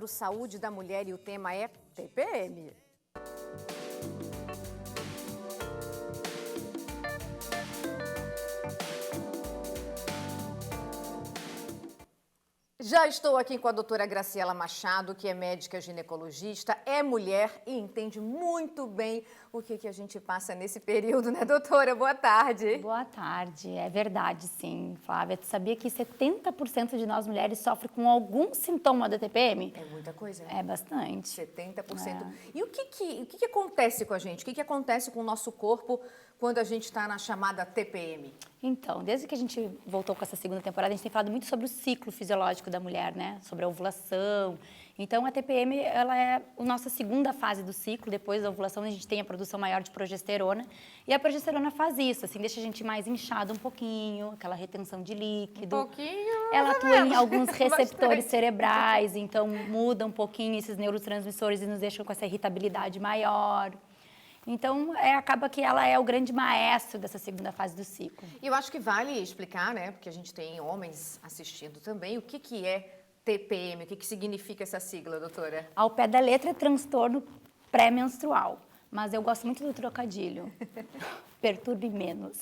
Saúde da Mulher e o tema é TPM. Já estou aqui com a doutora Graciela Machado, que é médica ginecologista, é mulher e entende muito bem o que a gente passa nesse período, né, doutora? Boa tarde. Boa tarde, é verdade, sim, Flávia. Tu sabia que 70% de nós mulheres sofrem com algum sintoma da TPM? É muita coisa, né? É bastante. 70%. E o que acontece com a gente? O que acontece com o nosso corpo quando a gente está na chamada TPM? Então, desde que a gente voltou com essa segunda temporada, a gente tem falado muito sobre o ciclo fisiológico da mulher, né? Sobre a ovulação. Então, a TPM, ela é a nossa segunda fase do ciclo. Depois da ovulação, a gente tem a produção maior de progesterona. E a progesterona faz isso, assim, deixa a gente mais inchada um pouquinho, aquela retenção de líquido. Um pouquinho. Ela atua em alguns receptores Bastante. cerebrais, então muda um pouquinho esses neurotransmissores e nos deixa com essa irritabilidade maior. Então, acaba que ela é o grande maestro dessa segunda fase do ciclo. E eu acho que vale explicar, né, porque a gente tem homens assistindo também, o que é TPM, o que significa essa sigla, doutora? Ao pé da letra é transtorno pré-menstrual, mas eu gosto muito do trocadilho. Perturbe menos.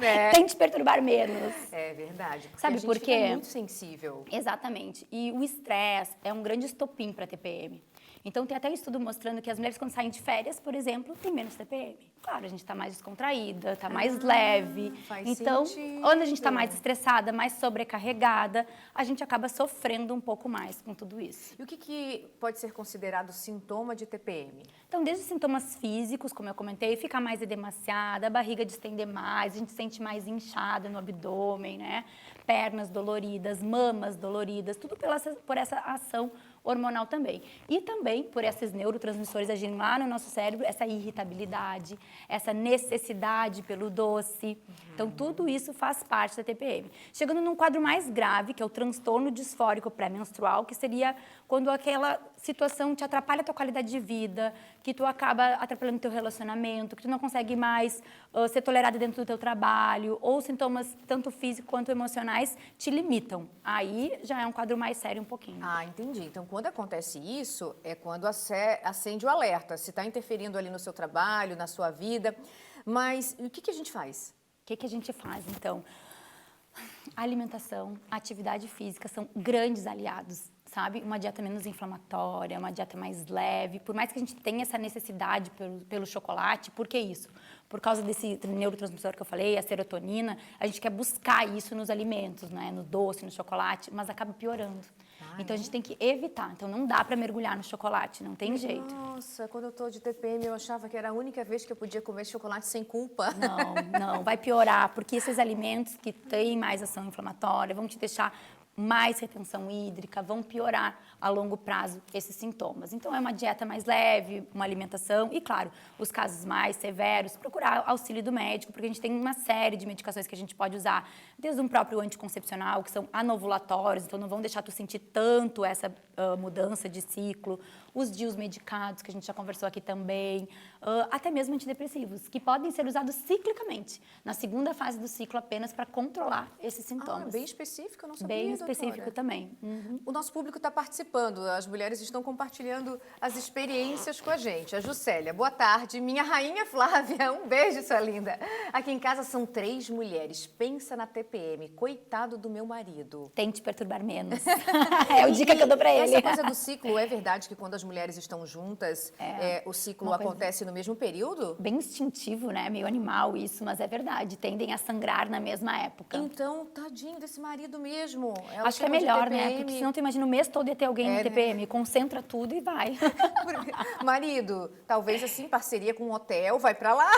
É. Tente perturbar menos. É verdade, porque Sabe a gente por quê? fica muito sensível. Exatamente. E o estresse é um grande estopim para TPM. Então, tem até um estudo mostrando que as mulheres, quando saem de férias, por exemplo, têm menos TPM. Claro, a gente está mais descontraída, está mais leve. Faz Então, sentido. quando a gente está mais estressada, mais sobrecarregada, a gente acaba sofrendo um pouco mais com tudo isso. E o que pode ser considerado sintoma de TPM? Então, desde sintomas físicos, como eu comentei, ficar mais edemaciada, a barriga distender mais, a gente sente mais inchada no abdômen, né? Pernas doloridas, mamas doloridas, tudo por essa ação hormonal também. E também por esses neurotransmissores agindo lá no nosso cérebro, essa irritabilidade, essa necessidade pelo doce. Então, tudo isso faz parte da TPM. Chegando num quadro mais grave, que é o transtorno disfórico pré-menstrual, que seria quando aquela situação te atrapalha a tua qualidade de vida, que tu acaba atrapalhando o teu relacionamento, que tu não consegue mais ser tolerada dentro do teu trabalho, ou sintomas tanto físicos quanto emocionais te limitam. Aí já é um quadro mais sério um pouquinho. Ah, entendi. Então, quando acontece isso, é quando acende o alerta, se está interferindo ali no seu trabalho, na sua vida. Mas o que a gente faz? O que a gente faz, então? A alimentação, a atividade física são grandes aliados, sabe? Uma dieta menos inflamatória, uma dieta mais leve. Por mais que a gente tenha essa necessidade pelo chocolate, por que isso? Por causa desse neurotransmissor que eu falei, a serotonina, a gente quer buscar isso nos alimentos, né? No doce, no chocolate, mas acaba piorando. Então, a gente tem que evitar. Então, não dá para mergulhar no chocolate, não tem jeito. Nossa, quando eu tô de TPM, eu achava que era a única vez que eu podia comer chocolate sem culpa. Não, vai piorar, porque esses alimentos que têm mais ação inflamatória vão te deixar mais retenção hídrica, vão piorar a longo prazo esses sintomas. Então, é uma dieta mais leve, uma alimentação e, claro, os casos mais severos, procurar auxílio do médico, porque a gente tem uma série de medicações que a gente pode usar, desde um próprio anticoncepcional, que são anovulatórios, então não vão deixar tu sentir tanto essa mudança de ciclo, os DIUs medicados, que a gente já conversou aqui também, até mesmo antidepressivos, que podem ser usados ciclicamente, na segunda fase do ciclo apenas para controlar esses sintomas. Bem específico, eu não sabia, Bem doutora. específico também. O nosso público está participando, as mulheres estão compartilhando as experiências com a gente. A Juscelia, boa tarde. Minha rainha Flávia, um beijo, sua linda. Aqui em casa são 3 mulheres. Pensa na TPM, coitado do meu marido. Tente perturbar menos. É a dica que eu dou para ele. Essa coisa do ciclo, é verdade que quando as mulheres estão juntas, o ciclo acontece no mesmo período? Bem instintivo, né? Meio animal isso, mas é verdade. Tendem a sangrar na mesma época. Então, tadinho desse marido mesmo. Ela Acho que é chama de melhor, né? TPM. Porque senão tu imagina o mês todo ia ter alguém no TPM. Concentra tudo e vai. Marido, talvez assim, parceria com um hotel, vai pra lá.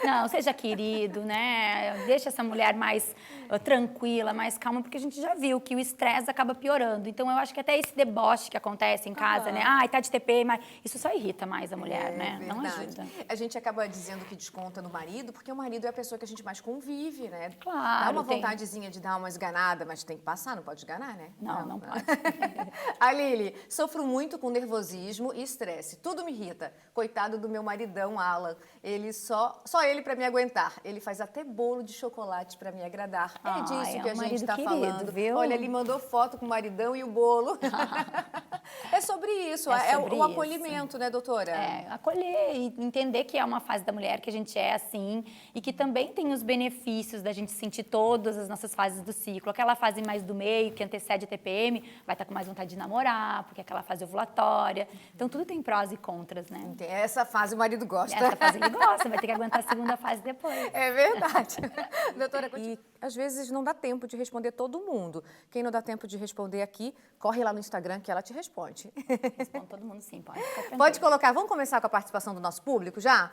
Não, seja querido, né? Deixa essa mulher mais tranquila, mais calma, porque a gente já viu que o estresse acaba piorando. Então, eu acho que até esse deboche que acontece em casa, né? Ai, tá de TPM, mas isso só irrita mais a mulher, né? Verdade. Não ajuda. A gente acaba dizendo que desconta no marido, porque o marido é a pessoa que a gente mais convive, né? Claro, Dá uma tem. vontadezinha de dar uma esganada, mas tem que passar, não pode esganar, né? Não pode. A Lili, sofro muito com nervosismo e estresse. Tudo me irrita. Coitado do meu maridão, Alan. Ele só ele para me aguentar. Ele faz até bolo de chocolate para me agradar. É disso É que um a gente marido está querido, falando. viu? Olha, ele mandou foto com o maridão e o bolo. É sobre isso, é sobre o isso. acolhimento, né, doutora? Acolher e entender que é uma fase da mulher que a gente é assim e que também tem os benefícios da gente sentir todas as nossas fases do ciclo. Aquela fase mais do meio, que antecede a TPM, vai estar com mais vontade de namorar, porque é aquela fase ovulatória. Então, tudo tem prós e contras, né? Essa fase o marido gosta. Essa fase ele gosta, vai ter que aguentar a segunda fase depois. É verdade. Doutora, e às vezes não dá tempo de responder todo mundo. Quem não dá tempo de responder aqui, corre lá no Instagram que ela te responde. Respondo todo mundo sim, pode ficar tranquilo. Pode colocar, vamos começar com a participação do nosso público já?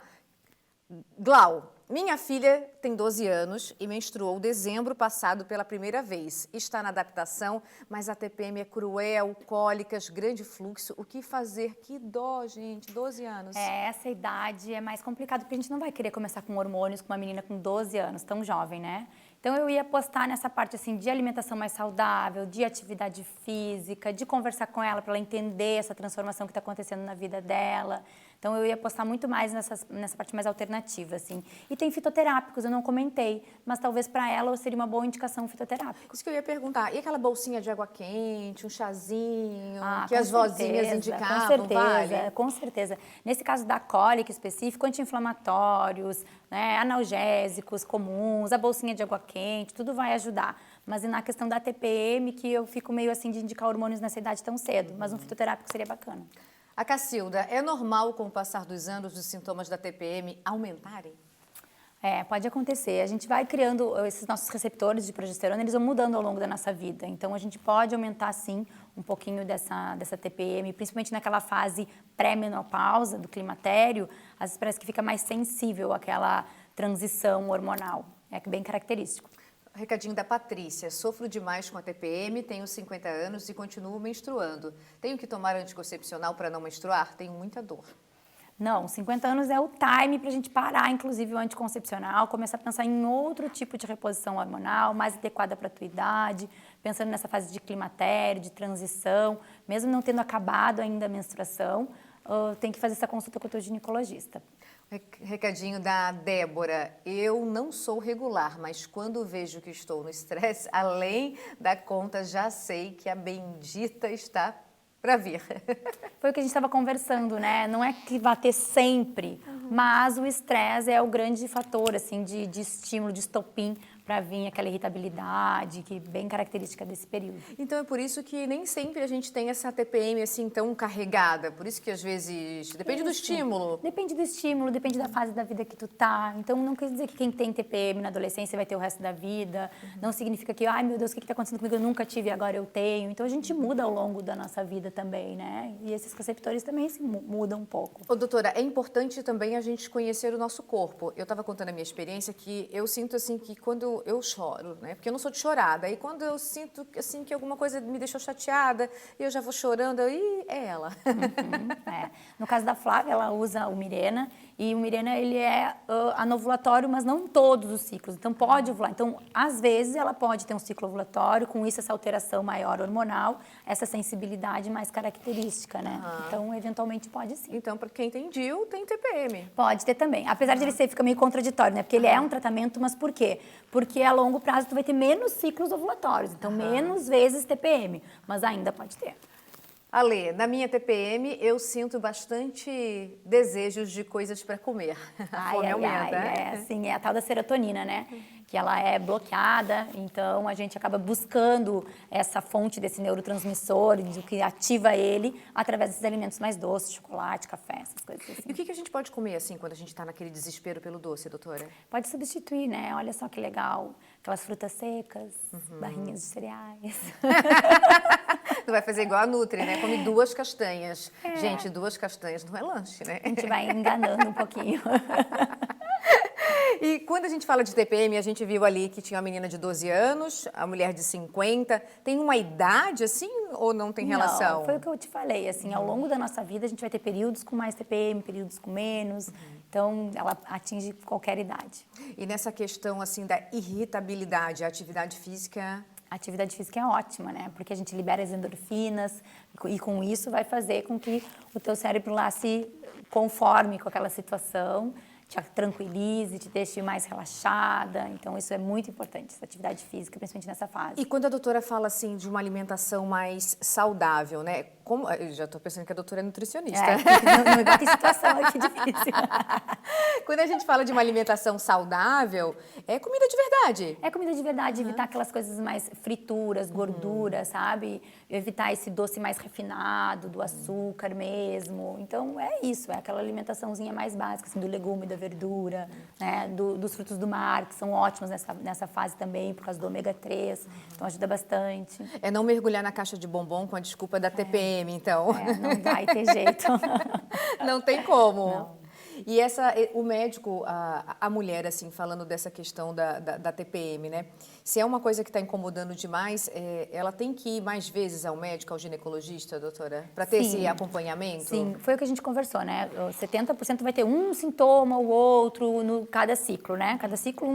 Glau, minha filha tem 12 anos e menstruou dezembro passado pela primeira vez. Está na adaptação, mas a TPM é cruel, cólicas, grande fluxo. O que fazer? Que dó, gente, 12 anos. Essa idade é mais complicado, porque a gente não vai querer começar com hormônios com uma menina com 12 anos, tão jovem, né? Então, eu ia apostar nessa parte, assim, de alimentação mais saudável, de atividade física, de conversar com ela para ela entender essa transformação que está acontecendo na vida dela. Então, eu ia apostar muito mais nessa parte mais alternativa, assim. E tem fitoterápicos, eu não comentei, mas talvez para ela seria uma boa indicação fitoterápico. Isso que eu ia perguntar. E aquela bolsinha de água quente, um chazinho, que com as vozinhas indicavam, com certeza, vale? Com certeza. Nesse caso da cólica específico, anti-inflamatórios, né, analgésicos comuns, a bolsinha de água quente, tudo vai ajudar. Mas e na questão da TPM, que eu fico meio assim de indicar hormônios nessa idade tão cedo, mas um fitoterápico seria bacana. A Cacilda, é normal com o passar dos anos os sintomas da TPM aumentarem? Pode acontecer. A gente vai criando esses nossos receptores de progesterona, eles vão mudando ao longo da nossa vida. Então, a gente pode aumentar, sim, um pouquinho dessa TPM, principalmente naquela fase pré-menopausa, do climatério, às vezes parece que fica mais sensível àquela transição hormonal. É bem característico. Recadinho da Patrícia. Sofro demais com a TPM, tenho 50 anos e continuo menstruando. Tenho que tomar anticoncepcional para não menstruar? Tenho muita dor. Não, 50 anos é o time para a gente parar, inclusive, o anticoncepcional, começar a pensar em outro tipo de reposição hormonal, mais adequada para a tua idade, pensando nessa fase de climatério, de transição, mesmo não tendo acabado ainda a menstruação, tem que fazer essa consulta com o teu ginecologista. Recadinho da Débora. Eu não sou regular, mas quando vejo que estou no estresse, além da conta, já sei que a bendita está para vir. Foi o que a gente estava conversando, né? Não é que vai ter sempre, mas o estresse é o grande fator, assim, de estímulo, de estopim para vir aquela irritabilidade, que é bem característica desse período. Então é por isso que nem sempre a gente tem essa TPM assim tão carregada. Por isso que às vezes depende do estímulo. Depende do estímulo, depende da fase da vida que tu tá. Então não quer dizer que quem tem TPM na adolescência vai ter o resto da vida. Não significa que, ai meu Deus, o que está acontecendo comigo? Eu nunca tive e agora eu tenho. Então a gente muda ao longo da nossa vida também, né? E esses receptores também se mudam um pouco. Ô, doutora, é importante também a gente conhecer o nosso corpo. Eu estava contando a minha experiência que eu sinto assim que quando eu choro, né? Porque eu não sou de chorada. Aí quando eu sinto assim que alguma coisa me deixou chateada, eu já vou chorando, aí é ela. No caso da Flávia, ela usa o Mirena, e o Mirena ele é anovulatório, mas não em todos os ciclos. Então pode ovular. Então, às vezes ela pode ter um ciclo ovulatório, com isso essa alteração maior hormonal, essa sensibilidade mais característica, né? Então, eventualmente pode sim. Então, para quem tem DIU, tem TPM. Pode ter também. Apesar de ele fica meio contraditório, né? Porque ele é um tratamento, mas por quê? Porque a longo prazo tu vai ter menos ciclos ovulatórios, então menos vezes TPM, mas ainda pode ter. Ale, na minha TPM eu sinto bastante desejos de coisas para comer. A fome aumenta, né? Sim, é a tal da serotonina, né? Que ela é bloqueada, então a gente acaba buscando essa fonte desse neurotransmissor, do que ativa ele, através desses alimentos mais doces, chocolate, café, essas coisas assim. E o que a gente pode comer assim quando a gente está naquele desespero pelo doce, doutora? Pode substituir, né? Olha só que legal, aquelas frutas secas, barrinhas de cereais. Tu vai fazer igual a Nutri, né? Come 2 castanhas. Gente, 2 castanhas não é lanche, né? A gente vai enganando um pouquinho. E quando a gente fala de TPM, a gente viu ali que tinha uma menina de 12 anos, a mulher de 50. Tem uma idade, assim, ou não tem relação? Não, foi o que eu te falei, assim, ao longo da nossa vida a gente vai ter períodos com mais TPM, períodos com menos, então ela atinge qualquer idade. E nessa questão, assim, da irritabilidade, a atividade física A atividade física é ótima, né? Porque a gente libera as endorfinas e com isso vai fazer com que o teu cérebro lá se conforme com aquela situação, te tranquilize, te deixe mais relaxada. Então, isso é muito importante, essa atividade física, principalmente nessa fase. E quando a doutora fala, assim, de uma alimentação mais saudável, né? Como, eu já estou pensando que a doutora é nutricionista. Não me bota em situação aqui difícil. Quando a gente fala de uma alimentação saudável, é comida de verdade. É comida de verdade, evitar aquelas coisas mais frituras, gorduras, sabe? Evitar esse doce mais refinado, do açúcar mesmo. Então, é isso, é aquela alimentaçãozinha mais básica, assim, do legume, da verdura, né? Dos frutos do mar, que são ótimos nessa fase também, por causa do ômega 3, então ajuda bastante. É não mergulhar na caixa de bombom com a desculpa da TPM, então. Não vai ter jeito. Não tem como. Não. E o médico, a mulher, assim, falando dessa questão da TPM, né? Se é uma coisa que está incomodando demais, ela tem que ir mais vezes ao médico, ao ginecologista, doutora? Para ter esse acompanhamento? Sim, foi o que a gente conversou, né? 70% vai ter um sintoma ou outro no cada ciclo, né? Cada ciclo,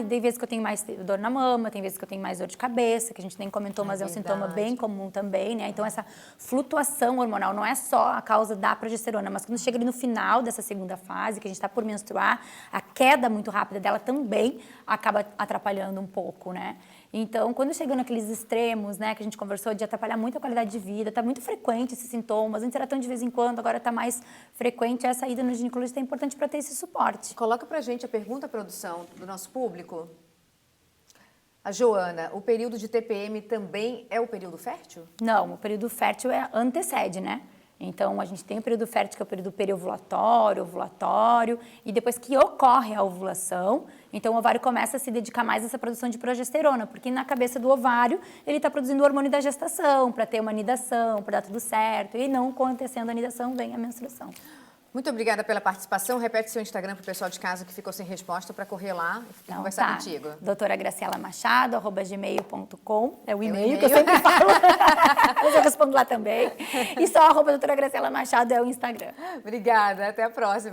tem vezes que eu tenho mais dor na mama, tem vezes que eu tenho mais dor de cabeça, que a gente nem comentou, mas é um sintoma bem comum também, né? Então, essa flutuação hormonal não é só a causa da progesterona, mas quando chega ali no final dessa segunda fase, que a gente está por menstruar, a queda muito rápida dela também acaba atrapalhando um pouco, né? Então, quando chega naqueles extremos, né, que a gente conversou, de atrapalhar muito a qualidade de vida, está muito frequente esses sintomas, antes era tão de vez em quando, agora está mais frequente, essa ida no ginecologista é importante para ter esse suporte. Coloca pra gente a pergunta, produção, do nosso público. A Joana, o período de TPM também é o período fértil? Não, o período fértil antecede, né? Então, a gente tem o período fértil, que é o período periovulatório, ovulatório, e depois que ocorre a ovulação, então o ovário começa a se dedicar mais a essa produção de progesterona, porque na cabeça do ovário ele está produzindo o hormônio da gestação, para ter uma anidação, para dar tudo certo, e não acontecendo a anidação, vem a menstruação. Muito obrigada pela participação. Repete seu Instagram para o pessoal de casa que ficou sem resposta para correr lá e conversar contigo. Doutora Graciela Machado, @gmail.com. É o e-mail que eu sempre falo. Mas eu respondo lá também. E só @doutora Graciela Machado é o Instagram. Obrigada. Até a próxima.